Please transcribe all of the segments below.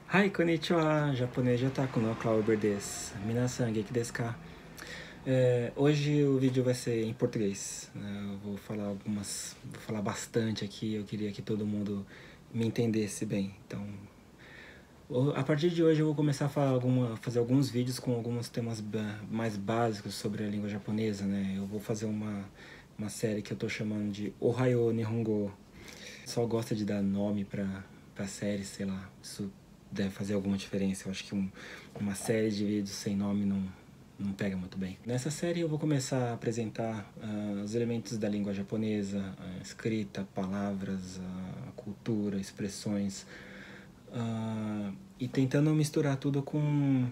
Hai, konnichiwa, japonês otaku no Clauber desu. Minasan, genki desu ka? Hoje o vídeo vai ser em português, né? Eu vou falar bastante aqui. Eu queria que todo mundo me entendesse bem. Então, a partir de hoje eu vou começar a fazer alguns vídeos com alguns temas mais básicos sobre a língua japonesa, né? Eu vou fazer uma série que eu tô chamando de Ohayo Nihongo. Só gosta de dar nome pra série, sei lá. Isso deve fazer alguma diferença. Eu acho que uma série de vídeos sem nome não pega muito bem. Nessa série eu vou começar a apresentar os elementos da língua japonesa, a escrita, palavras, a cultura, expressões, e tentando misturar tudo com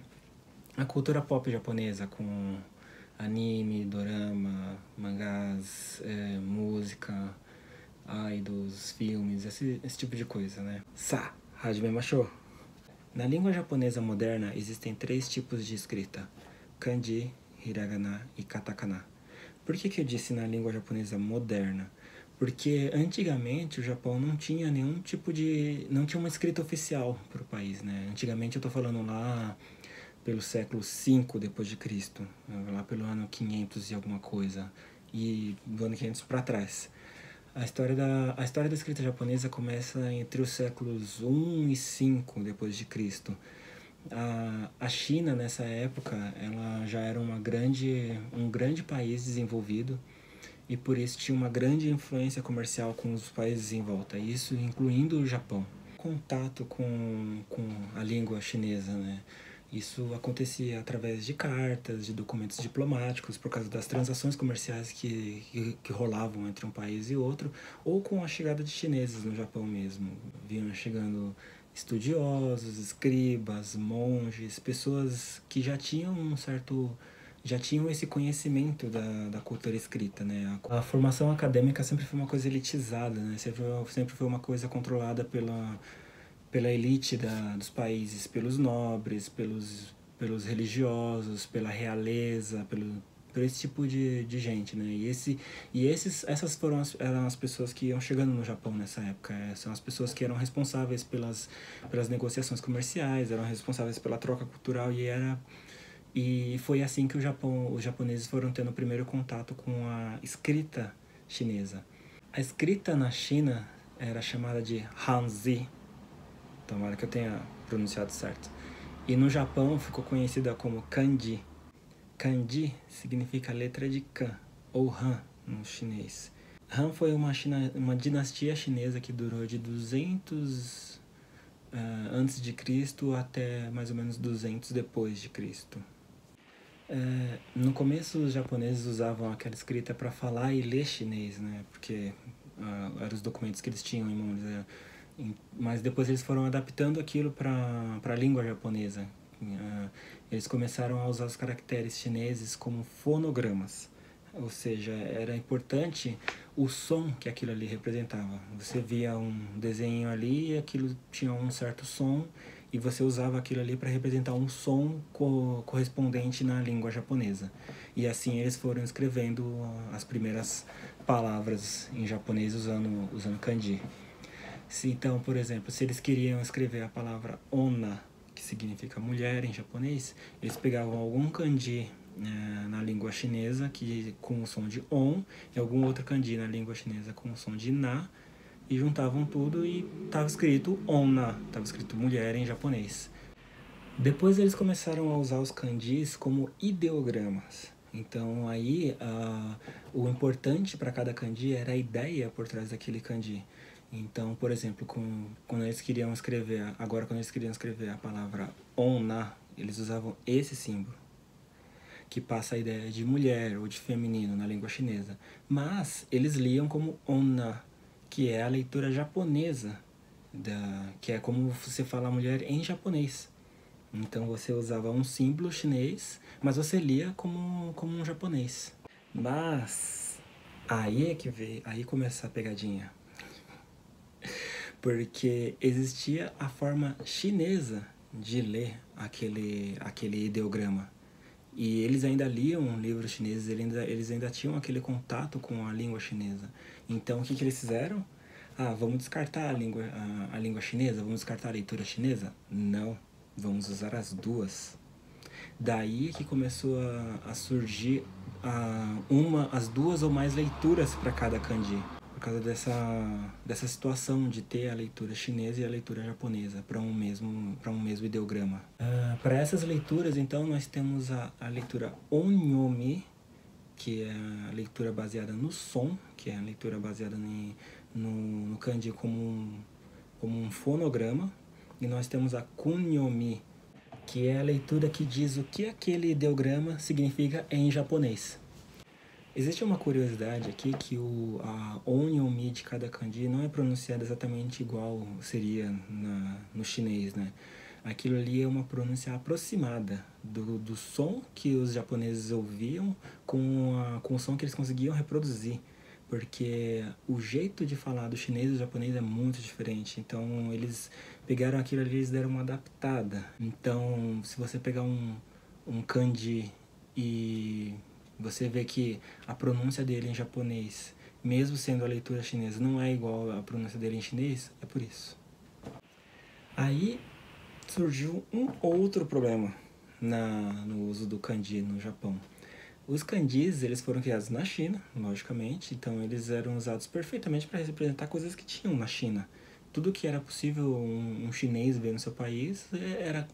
a cultura pop japonesa, com anime, dorama, mangás, música, idols, filmes, esse tipo de coisa, né? Hajimemashou! Na língua japonesa moderna existem 3 tipos de escrita: kanji, hiragana e katakana. Por que eu disse na língua japonesa moderna? Porque antigamente o Japão não tinha nenhum tipo de... não tinha uma escrita oficial para o país, né? Antigamente eu tô falando lá pelo século V depois de Cristo, lá pelo ano 500 e alguma coisa, e do ano 500 para trás. A história da escrita japonesa começa entre os séculos I e V depois de Cristo. A China, nessa época, ela já era um grande país desenvolvido e por isso tinha uma grande influência comercial com os países em volta, isso incluindo o Japão. Contato com a língua chinesa, né? Isso acontecia através de cartas, de documentos diplomáticos, por causa das transações comerciais que rolavam entre um país e outro, ou com a chegada de chineses no Japão mesmo. Vinham chegando estudiosos, escribas, monges, pessoas que já tinham esse conhecimento da cultura escrita, né? A formação acadêmica sempre foi uma coisa elitizada, né? Sempre foi uma coisa controlada pela elite dos países, pelos nobres, pelos religiosos, pela realeza, por esse tipo de gente, né? Essas eram as pessoas que iam chegando no Japão nessa época. São as pessoas que eram responsáveis pelas negociações comerciais, eram responsáveis pela troca cultural e foi assim que os japoneses foram tendo o primeiro contato com a escrita chinesa. A escrita na China era chamada de Hanzi, tomara que eu tenha pronunciado certo. E no Japão ficou conhecida como kanji. Kanji significa letra de kan, ou Han no chinês. Han foi uma dinastia chinesa que durou de 200 antes de Cristo até mais ou menos 200 depois de Cristo. No começo os japoneses usavam aquela escrita para falar e ler chinês, né? Porque eram os documentos que eles tinham em mãos. Mas depois eles foram adaptando aquilo para a língua japonesa. Eles começaram a usar os caracteres chineses como fonogramas, ou seja, era importante o som que aquilo ali representava. Você via um desenho ali e aquilo tinha um certo som e você usava aquilo ali para representar um som correspondente na língua japonesa. E assim eles foram escrevendo as primeiras palavras em japonês usando kanji. Então, por exemplo, se eles queriam escrever a palavra onna, que significa mulher em japonês, eles pegavam algum kanji na língua chinesa com o som de on e algum outro kanji na língua chinesa com o som de na e juntavam tudo e estava escrito onna, estava escrito mulher em japonês. Depois eles começaram a usar os kanjis como ideogramas. Então aí o importante para cada kanji era a ideia por trás daquele kanji. Então, por exemplo, quando eles queriam escrever a palavra onna, eles usavam esse símbolo, que passa a ideia de mulher ou de feminino na língua chinesa. Mas eles liam como onna, que é a leitura japonesa, que é como você fala mulher em japonês. Então você usava um símbolo chinês, mas você lia como um japonês. Mas aí começa a pegadinha. Porque existia a forma chinesa de ler aquele ideograma. E eles ainda liam livros chineses, eles ainda tinham aquele contato com a língua chinesa. Então o que eles fizeram? vamos descartar a língua chinesa, vamos descartar a leitura chinesa? Não, vamos usar as duas. Daí que começou a surgir as duas ou mais leituras para cada kanji. Por causa dessa situação de ter a leitura chinesa e a leitura japonesa para um mesmo ideograma. Para essas leituras, então, nós temos a leitura onyomi, que é a leitura baseada no som, que é a leitura baseada no kanji como um fonograma. E nós temos a kunyomi, que é a leitura que diz o que aquele ideograma significa em japonês. Existe uma curiosidade aqui que a onyomi de cada kanji não é pronunciada exatamente igual seria no chinês, né? Aquilo ali é uma pronúncia aproximada do som que os japoneses ouviam com o som que eles conseguiam reproduzir. Porque o jeito de falar do chinês e do japonês é muito diferente. Então, eles pegaram aquilo ali e eles deram uma adaptada. Então, se você pegar um kanji e você vê que a pronúncia dele em japonês, mesmo sendo a leitura chinesa, não é igual à pronúncia dele em chinês, é por isso. Aí surgiu um outro problema no uso do kanji no Japão. Os kanjis, eles foram criados na China, logicamente, então eles eram usados perfeitamente para representar coisas que tinham na China. Tudo que era possível um chinês ver no seu país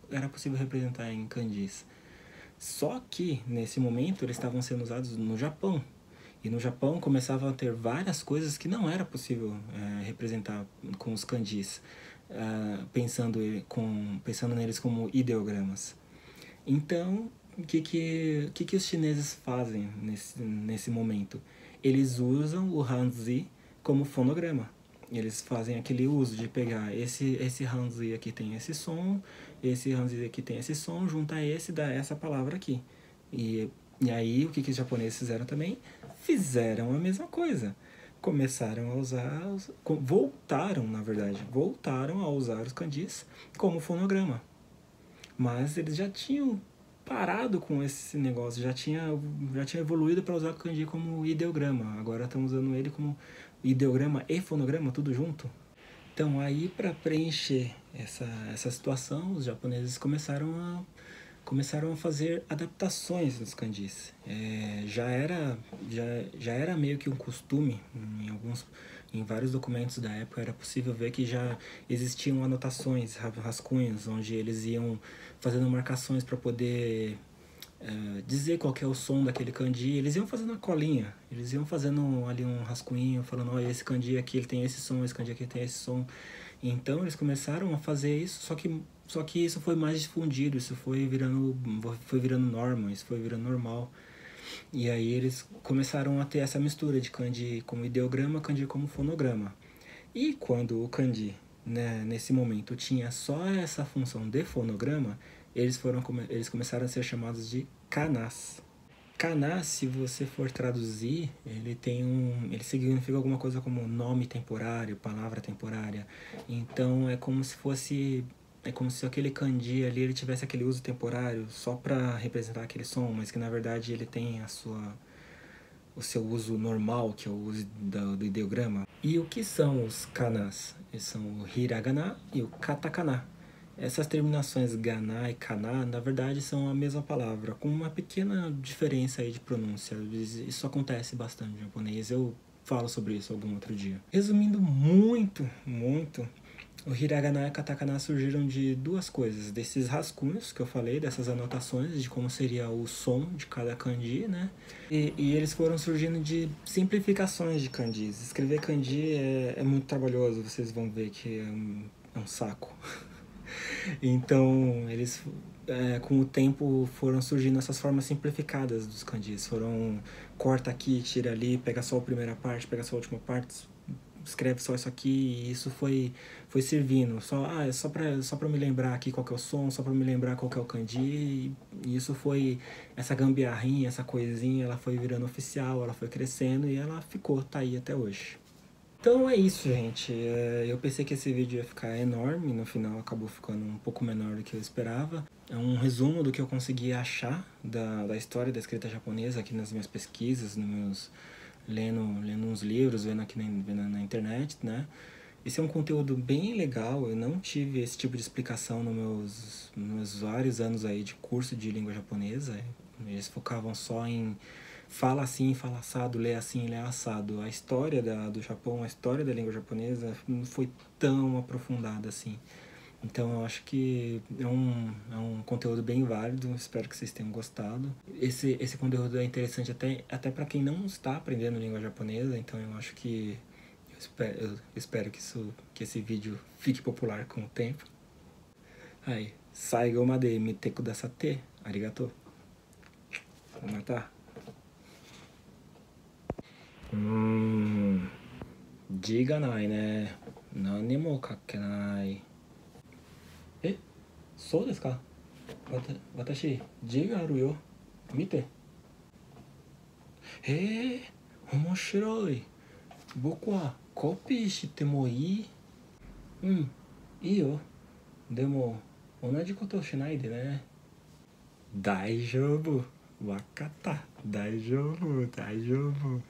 era possível representar em kanjis. Só que, nesse momento, eles estavam sendo usados no Japão. E no Japão começavam a ter várias coisas que não era possível representar com os kanjis, pensando neles como ideogramas. Então, o que os chineses fazem nesse momento? Eles usam o Hanzi como fonograma. Eles fazem aquele uso de pegar esse Hanzi aqui tem esse som, esse Hanzi aqui tem esse som, junta esse e dá essa palavra aqui. E aí, o que os japoneses fizeram também? Fizeram a mesma coisa. Começaram a usar, voltaram a usar os kanjis como fonograma. Mas eles já tinham parado com esse negócio, já tinha evoluído para usar o kanji como ideograma. Agora estão usando ele como ideograma e fonograma, tudo junto. Então, aí, para preencher essa situação, os japoneses começaram a fazer adaptações dos kanjis. Já era meio que um costume, em vários documentos da época era possível ver que já existiam anotações, rascunhos, onde eles iam fazendo marcações para poder dizer qual que é o som daquele kanji. Eles iam fazendo uma colinha, eles iam fazendo ali um rascunho, falando, olha, esse kanji aqui ele tem esse som, esse kanji aqui tem esse som. Então eles começaram a fazer isso, só que isso foi mais difundido, isso foi virando norma, isso foi virando normal. E aí eles começaram a ter essa mistura de kanji como ideograma, kanji como fonograma. E quando o kanji, né, nesse momento, tinha só essa função de fonograma, eles começaram a ser chamados de kanas. Kana, se você for traduzir, ele significa alguma coisa como nome temporário, palavra temporária. Então é como se aquele kanji ali ele tivesse aquele uso temporário só para representar aquele som, mas que na verdade ele tem o seu uso normal, que é o uso do ideograma. E o que são os kanas? Eles são o hiragana e o katakana. Essas terminações gana e kana, na verdade, são a mesma palavra, com uma pequena diferença aí de pronúncia. Isso acontece bastante no japonês, eu falo sobre isso algum outro dia. Resumindo muito, o hiragana e o katakana surgiram de duas coisas, desses rascunhos que eu falei, dessas anotações de como seria o som de cada kanji, né? E eles foram surgindo de simplificações de kanjis. Escrever kanji é muito trabalhoso, vocês vão ver que é um saco. Então, eles, com o tempo, foram surgindo essas formas simplificadas dos kanjis. Corta aqui, tira ali, pega só a primeira parte, pega só a última parte, escreve só isso aqui, e isso foi servindo. É só pra me lembrar aqui qual que é o som, só pra me lembrar qual que é o kanji. E isso essa gambiarrinha, essa coisinha, ela foi virando oficial, ela foi crescendo e ela tá aí até hoje. Então é isso, gente. Eu pensei que esse vídeo ia ficar enorme, no final acabou ficando um pouco menor do que eu esperava. É um resumo do que eu consegui achar da história da escrita japonesa aqui nas minhas pesquisas, lendo uns livros, vendo na internet, né? Esse é um conteúdo bem legal, eu não tive esse tipo de explicação nos meus vários anos aí de curso de língua japonesa. Eles focavam só em fala assim, fala assado, lê assim, lê assado. A história do Japão, a história da língua japonesa não foi tão aprofundada assim. Então eu acho que é um conteúdo bem válido, espero que vocês tenham gostado. Esse conteúdo é interessante até para quem não está aprendendo língua japonesa, então eu acho que eu espero que esse vídeo fique popular com o tempo. Aí, saigo ma de mite kudasate. Arigato. Mata.字がないね。何も書けない。え、そうですか。私、字があるよ。見て。面白い。僕はコピーしてもいい？うん、いいよ。でも、同じことをしないでね。大丈夫。わかった。大丈夫。大丈夫。